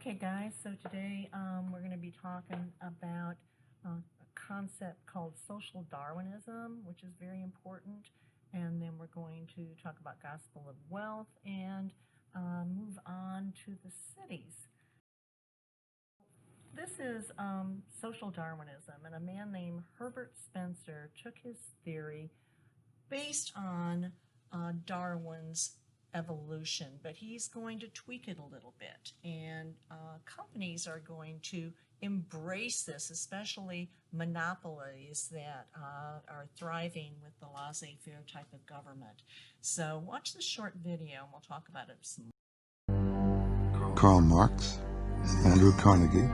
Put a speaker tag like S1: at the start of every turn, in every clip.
S1: Okay, guys, so today we're going to be talking about a concept called social Darwinism, which is very important, and then we're going to talk about gospel of wealth and move on to the cities. This is social Darwinism, and a man named Herbert Spencer took his theory based on Darwin's evolution, but he's going to tweak it a little bit, and companies are going to embrace this, especially monopolies that are thriving with the laissez-faire type of government. So watch this short video and we'll talk about it some more.
S2: Karl Marx, Andrew Carnegie,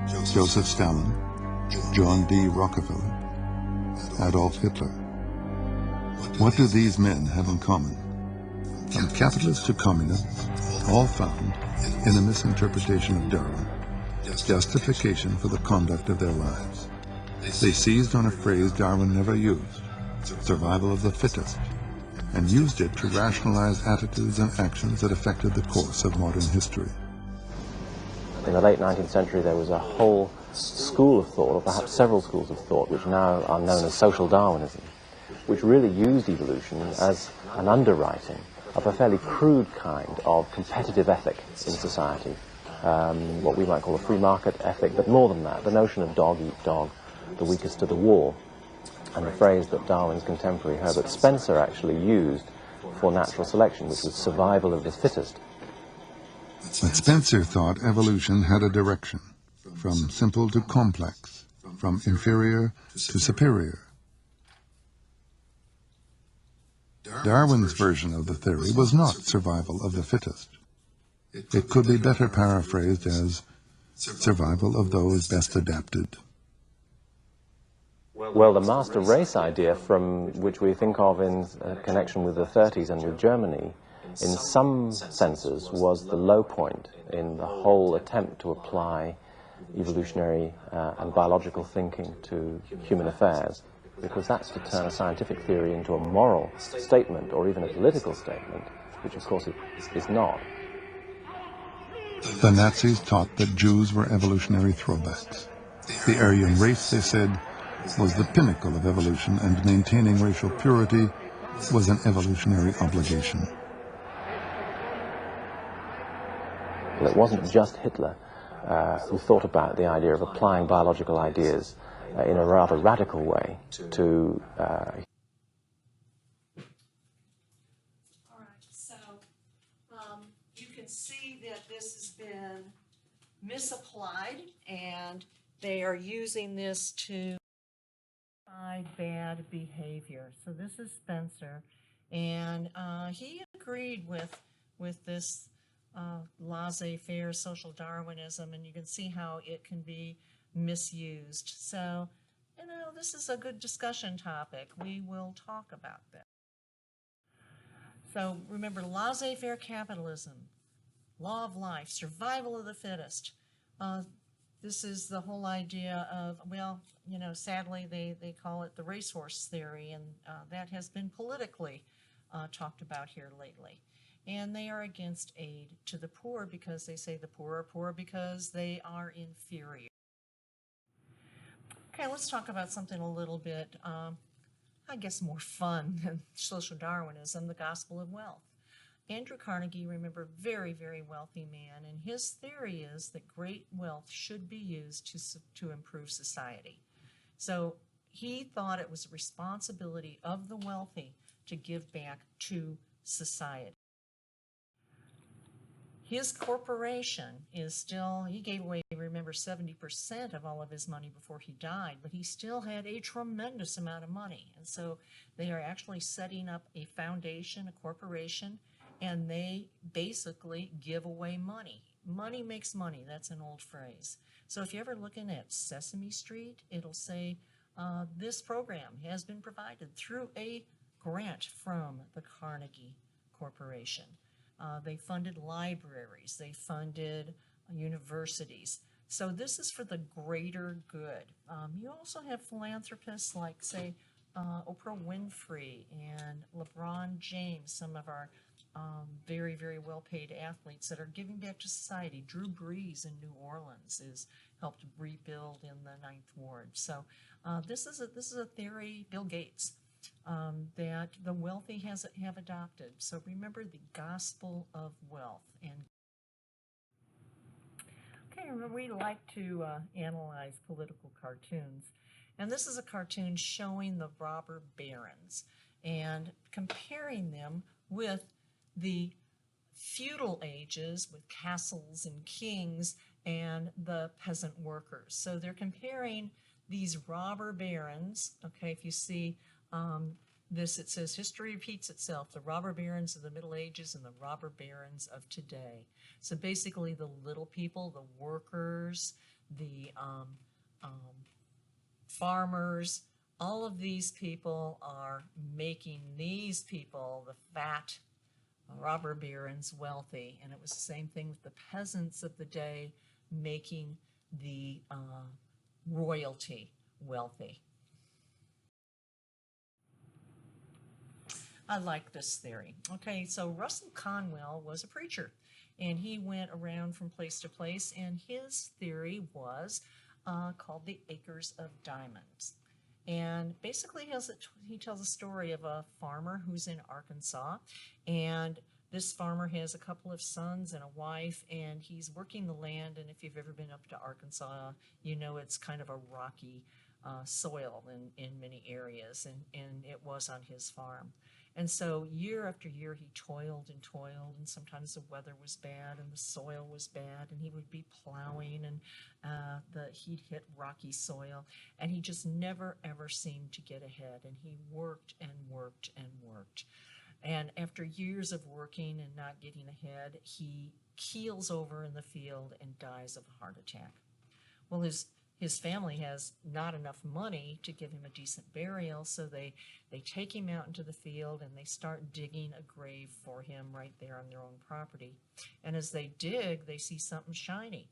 S2: Joseph Stalin, John D. Rockefeller, Adolf Hitler. What do these men have in common? From capitalists to communists, all found in a misinterpretation of Darwin, justification for the conduct of their lives. They seized on a phrase Darwin never used, survival of the fittest, and used it to rationalize attitudes and actions that affected the course of modern history.
S3: In the late 19th century, there was a whole school of thought, or perhaps several schools of thought, which now are known as social Darwinism, which really used evolution as an underwriting of a fairly crude kind of competitive ethic in society, what we might call a free market ethic, but more than that, the notion of dog eat dog, the weakest to the war, and the phrase that Darwin's contemporary Herbert Spencer actually used for natural selection, which was survival of the fittest.
S2: But Spencer thought evolution had a direction, from simple to complex, from inferior to superior. Darwin's version of the theory was not survival of the fittest. It could be better paraphrased as survival of those best adapted.
S3: Well, the master race idea, from which we think of in connection with the 30s and with Germany, in some senses was the low point in the whole attempt to apply evolutionary and biological thinking to human affairs, because that's to turn a scientific theory into a moral statement or even a political statement, which of course it is not.
S2: The Nazis taught that Jews were evolutionary throwbacks. The Aryan race, they said, was the pinnacle of evolution, and maintaining racial purity was an evolutionary obligation.
S3: Well, it wasn't just Hitler who thought about the idea of applying biological ideas in a rather radical way to...
S1: All right, so you can see that this has been misapplied, and they are using this to bad behavior. So this is Spencer, and he agreed with this laissez-faire social Darwinism, and you can see how it can be misused. So, this is a good discussion topic. We will talk about that. So remember, laissez-faire capitalism, law of life, survival of the fittest. This is the whole idea of, well, sadly they call it the racehorse theory, and that has been politically talked about here lately. And they are against aid to the poor because they say the poor are poor because they are inferior. Okay, let's talk about something a little bit, I guess, more fun than social Darwinism, the gospel of wealth. Andrew Carnegie, remember, very, very wealthy man, and his theory is that great wealth should be used to improve society. So he thought it was a responsibility of the wealthy to give back to society. His corporation is still, he gave away, remember, 70% of all of his money before he died, but he still had a tremendous amount of money. And so they are actually setting up a foundation, a corporation, and they basically give away money. Money makes money, that's an old phrase. So if you're ever looking at Sesame Street, it'll say, this program has been provided through a grant from the Carnegie Corporation. They funded libraries, they funded universities. So this is for the greater good. You also have philanthropists like, say, Oprah Winfrey and LeBron James, some of our very, very well-paid athletes that are giving back to society. Drew Brees in New Orleans is helped rebuild in the Ninth Ward. So this is a theory, Bill Gates, that the wealthy have adopted. So remember the gospel of wealth. And okay, remember we like to analyze political cartoons. And this is a cartoon showing the robber barons and comparing them with the feudal ages with castles and kings and the peasant workers. So they're comparing these robber barons. Okay, if you see this, it says history repeats itself, the robber barons of the Middle Ages and the robber barons of today. So basically the little people, the workers, the farmers, all of these people are making these people, the fat robber barons, wealthy. And it was the same thing with the peasants of the day, making the royalty wealthy. I like this theory. Okay, so Russell Conwell was a preacher, and he went around from place to place, and his theory was called the Acres of Diamonds. And basically he tells a story of a farmer who's in Arkansas, and this farmer has a couple of sons and a wife, and he's working the land. And if you've ever been up to Arkansas, you know it's kind of a rocky soil in many areas, and it was on his farm. And so year after year he toiled, and sometimes the weather was bad and the soil was bad, and he would be plowing, and he'd hit rocky soil, and he just never ever seemed to get ahead. And he worked and worked and worked. And after years of working and not getting ahead, he keels over in the field and dies of a heart attack. Well, his family has not enough money to give him a decent burial, so they take him out into the field and they start digging a grave for him right there on their own property. And as they dig, they see something shiny.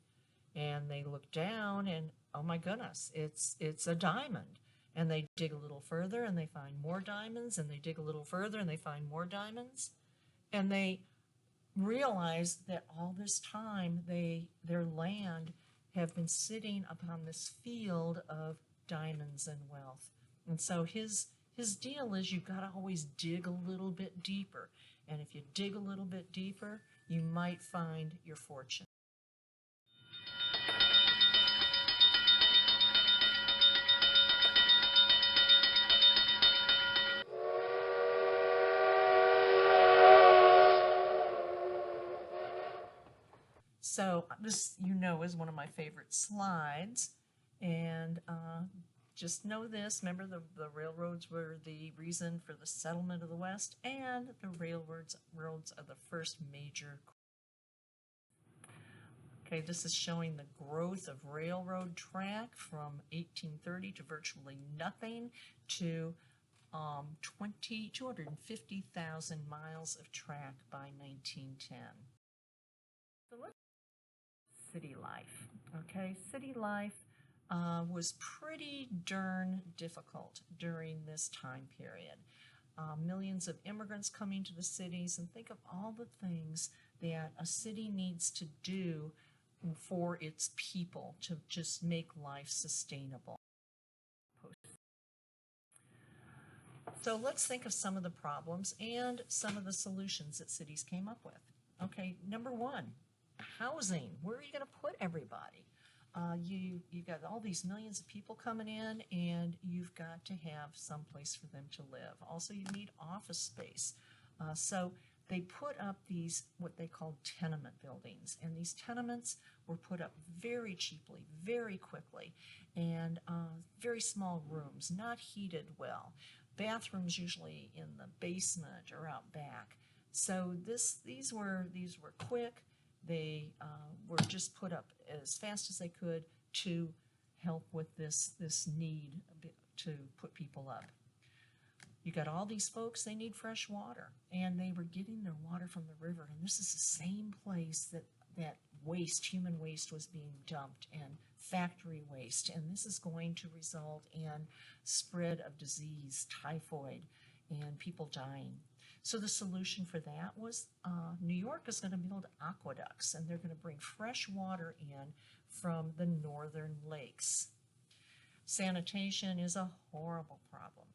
S1: And they look down and, oh my goodness, it's a diamond. And they dig a little further and they find more diamonds, and they dig a little further and they find more diamonds. And they realize that all this time their land have been sitting upon this field of diamonds and wealth. And so his deal is you've got to always dig a little bit deeper. And if you dig a little bit deeper, you might find your fortune. So this, you know, is one of my favorite slides. And just know this, remember the railroads were the reason for the settlement of the West, and the railroads are the first major. Okay, this is showing the growth of railroad track from 1830 to virtually nothing to 250,000 miles of track by 1910. So let's city life. Okay, city life was pretty darn difficult during this time period. Millions of immigrants coming to the cities, and think of all the things that a city needs to do for its people to just make life sustainable. So let's think of some of the problems and some of the solutions that cities came up with. Okay, number one, housing. Where are you going to put everybody? You've got all these millions of people coming in, and you've got to have some place for them to live. Also, you need office space. So they put up these, what they called tenement buildings, and these tenements were put up very cheaply, very quickly, and very small rooms, not heated well. Bathrooms usually in the basement or out back. So these were quick. They were just put up as fast as they could to help with this need to put people up. You got all these folks, they need fresh water, and they were getting their water from the river, and this is the same place that waste, human waste, was being dumped, and factory waste, and this is going to result in spread of disease, typhoid, and people dying. So the solution for that was New York is going to build aqueducts, and they're going to bring fresh water in from the northern lakes. Sanitation is a horrible problem.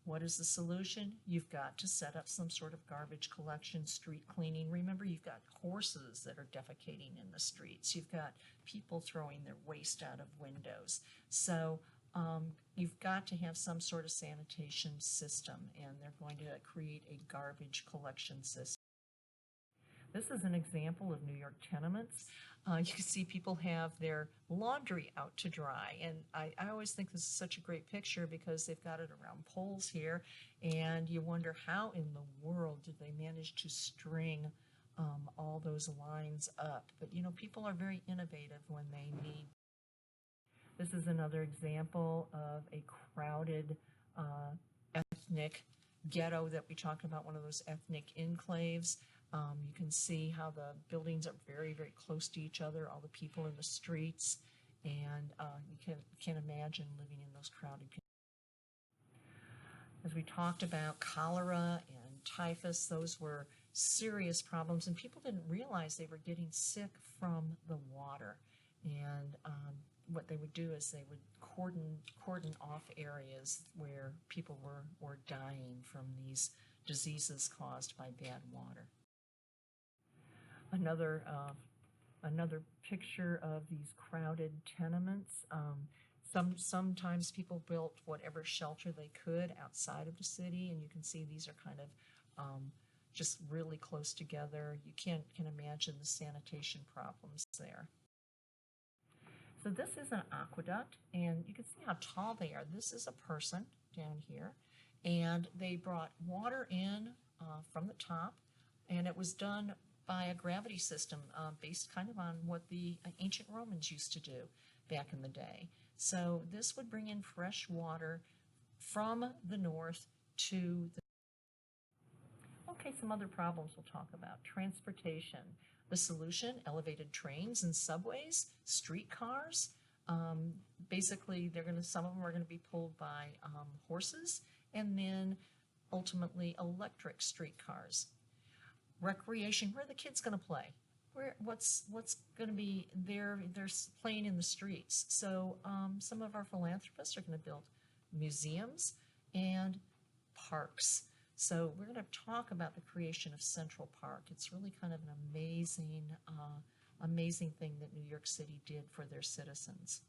S1: What is the solution? You've got to set up some sort of garbage collection, street cleaning. Remember, you've got horses that are defecating in the streets. You've got people throwing their waste out of windows. So you've got to have some sort of sanitation system, and they're going to create a garbage collection system. This is an example of New York tenements. You can see people have their laundry out to dry, and I always think this is such a great picture because they've got it around poles here, and you wonder how in the world did they manage to string all those lines up. But you know, people are very innovative when they need. This is another example of a crowded ethnic ghetto that we talked about, one of those ethnic enclaves. You can see how the buildings are very, very close to each other, all the people in the streets, and you can imagine living in those crowded communities. As we talked about, cholera and typhus, those were serious problems, and people didn't realize they were getting sick from the water. And what they would do is they would cordon off areas where people were dying from these diseases caused by bad water. Another picture of these crowded tenements. Sometimes people built whatever shelter they could outside of the city, and you can see these are kind of just really close together. You can imagine the sanitation problems there. So this is an aqueduct, and you can see how tall they are. This is a person down here, and they brought water in from the top, and it was done by a gravity system based kind of on what the ancient Romans used to do back in the day. So this would bring in fresh water from the north to the... Okay, some other problems we'll talk about. Transportation. The solution, elevated trains and subways, streetcars. Basically, some of them are going to be pulled by horses, and then ultimately electric streetcars. Recreation, where are the kids going to play? What's going to be they're playing in the streets. So some of our philanthropists are going to build museums and parks. So we're going to talk about the creation of Central Park. It's really kind of an amazing thing that New York City did for their citizens.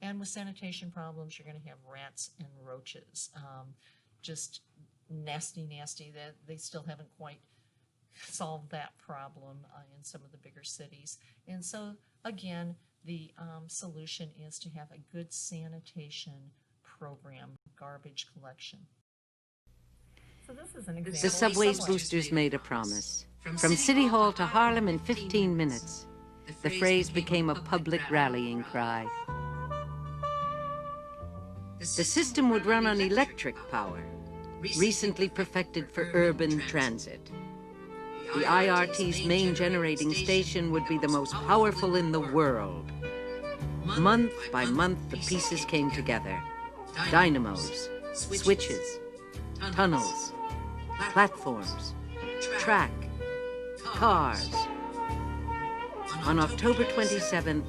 S1: And with sanitation problems, you're going to have rats and roaches. Just nasty, that they still haven't quite solved that problem in some of the bigger cities. And so, again, the solution is to have a good sanitation program, garbage collection. So this is an example.
S4: The subway's boosters made a promise. From City Hall to Harlem in 15 minutes. The phrase became a public rallying cry. The system would run on electric power, recently perfected for urban transit. The IRT's main generating station would be the most powerful in the world. Month by month, the pieces came together. Dynamos, switches, tunnels, platforms, track, cars. On October 27th,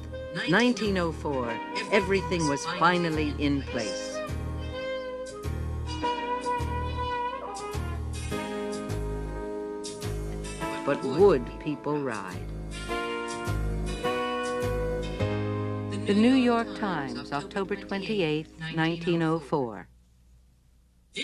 S4: 1904, everything was finally in place. But would people ride? The New York Times, October 28, 1904.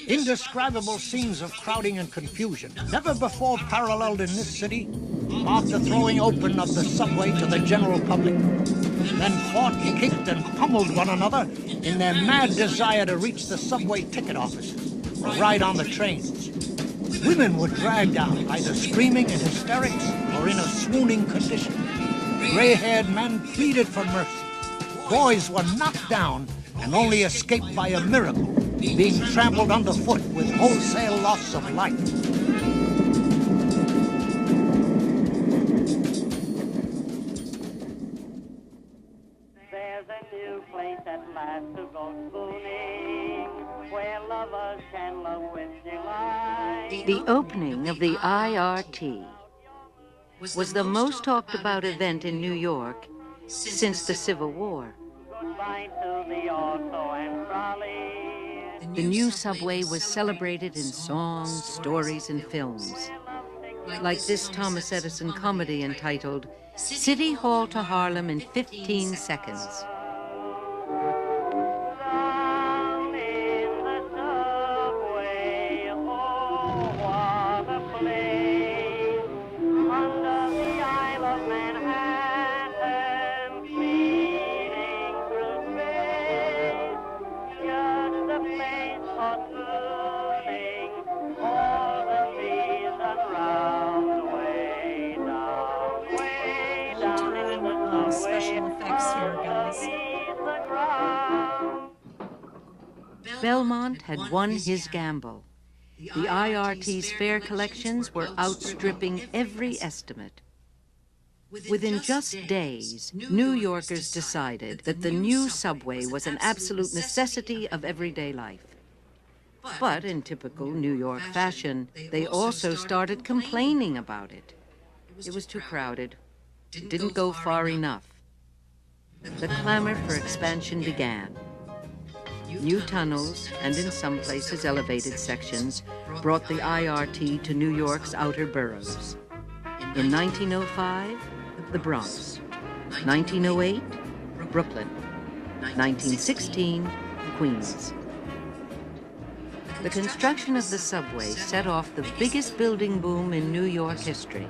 S5: Indescribable scenes of crowding and confusion, never before paralleled in this city, marked the throwing open of the subway to the general public. Men fought, kicked, and pummeled one another in their mad desire to reach the subway ticket offices or ride on the trains. Women were dragged out, either screaming in hysterics or in a swooning condition. Gray-haired men pleaded for mercy. Boys were knocked down and only escaped by a miracle, being trampled underfoot with wholesale loss of life.
S6: There's a new new place at last to go spooning, where lovers can love with delight.
S4: The opening of the IRT was the most talked about event in New York since the Civil War.
S6: Goodbye to the auto and trolley.
S4: The new subway was celebrated in songs, stories, and films. Like this Thomas Edison comedy entitled City Hall to Harlem in 15 Seconds.
S6: Down in the subway, oh, what a place. Under the Isle of Manhattan, speeding through space. Just a place for tuning all the season round. Way down in the subway.
S1: Special effects here, guys.
S4: Belmont had won his gamble. The IRT's fare collections were outstripping every estimate. Within just days, New Yorkers decided that the new subway was an absolute necessity of everyday life. But in typical New York fashion, they also started complaining about it. It was too crowded. It didn't go far enough. The clamor for expansion began. New tunnels, and in some places elevated sections, brought the IRT to New York's outer boroughs. In 1905, the Bronx. 1908, Brooklyn. 1916, Queens. The construction of the subway set off the biggest building boom in New York history.